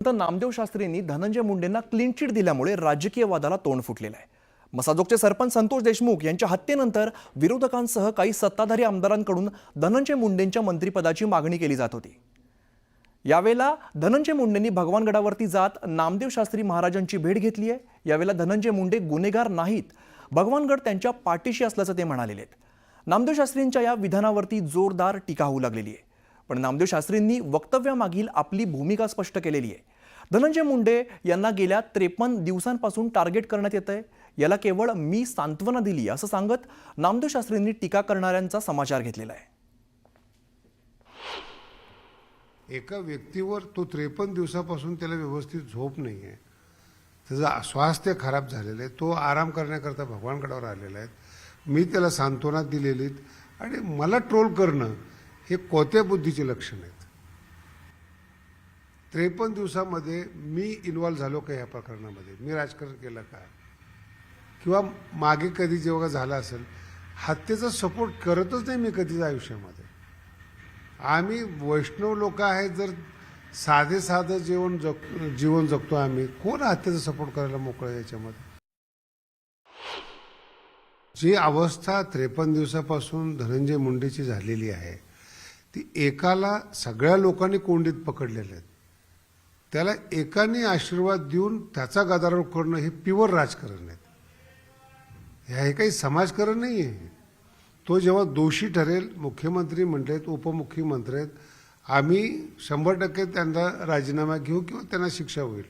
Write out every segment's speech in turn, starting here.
तर Namdev शास्त्रींनी Dhananjay मुंडेंना clean chit दिल्यामुळे राजकीय वादाला तोंड फुटलेलं आहे। मसाजोगचे सरपंच संतोष देशमुख यांच्या हत्येनंतर विरोधकांसह काही सत्ताधारी आमदारांकडून धनंजय मुंडेंच्या मंत्रिपदाची मागणी केली जात होती। यावेळेला धनंजय मुंडेंनी भगवानगडावरती जात नामदेव शास्त्री महाराजांची भेट घेतली आहे। यावेळेला धनंजय मुंडे गुन्हेगार नाहीत, भगवानगड त्यांच्या पाठीशी असल्याचं ते म्हणाले आहेत। नामदेव शास्त्रींच्या या विधानावरती जोरदार टीका होऊ लागलेली आहे। पण नामदेव शास्त्रींनी वक्तव्यामागील आपली भूमिका स्पष्ट केलेली आहे। धनंजय मुंडे यांना गेल्या 53 दिवसांपासून टार्गेट करण्यात येतंय, याला केवळ मी सांत्वना दिली असं सांगत नामदेव शास्त्रींनी टीका करणाऱ्यांचा समाचार घेतलेला आहे। एका व्यक्तीवर तो 53 दिवसापासून त्याला व्यवस्थित झोप नाही आहे, त्याचं स्वास्थ्य खराब झालेलं आहे, तो आराम करण्याकरता भगवानगडावर आलेला आहे। मी त्याला सांत्वना दिलेली आणि मला ट्रोल करणं हे कोत्या बुद्धीचे लक्षण आहेत। 53 दिवसामध्ये मी इन्व्हॉल्व झालो का या प्रकरणामध्ये? मी राजकारण केलं का? किंवा मागे कधी जेव्हा झालं असेल हत्येचा सपोर्ट करतच नाही मी कधीच आयुष्यामध्ये। आम्ही वैष्णव लोक आहेत, जर साधं जीवन जगतो आम्ही, कोण हत्येचा सपोर्ट करायला मोकळं याच्यामध्ये? जी अवस्था 53 दिवसापासून धनंजय मुंडेची झालेली आहे ती एकाला सगळ्या लोकांनी कोंडीत पकडलेले आहेत, त्याला एकाने आशीर्वाद देऊन त्याचा गदारोळ करणं हे प्युअर राजकारण आहे। हे काही समाजकारण नाही आहे। तो जेव्हा दोषी ठरेल, मुख्यमंत्री म्हणलेत, उपमुख्यमंत्री आहेत, आम्ही 100% त्यांना राजीनामा घेऊ किंवा त्यांना शिक्षा होईल,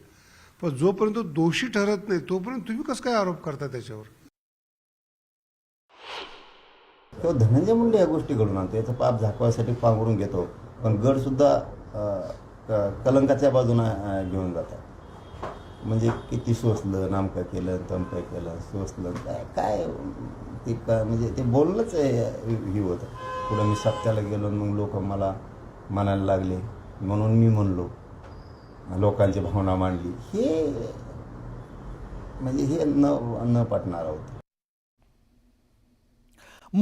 पण जोपर्यंत दोषी ठरत नाही तोपर्यंत तुम्ही कसं काय आरोप करता त्याच्यावर? तो धनंजय मुंडे या गोष्टी घडून आणतो, याचं पाप झाकवायसाठी पांघरून घेतो, पण गड सुद्धा कलंकाच्या बाजूने घेऊन जातात। म्हणजे किती सोसलं, नामकं केलं, तमकं केलं, सोसलं काय ते म्हणजे ते बोलणंच हे होतं। पुढं मी सत्याला गेलो, मग लोक मला म्हणायला लागले म्हणून मी म्हणलो, लोकांची भावना मांडली, हे म्हणजे हे न पटणार होतं।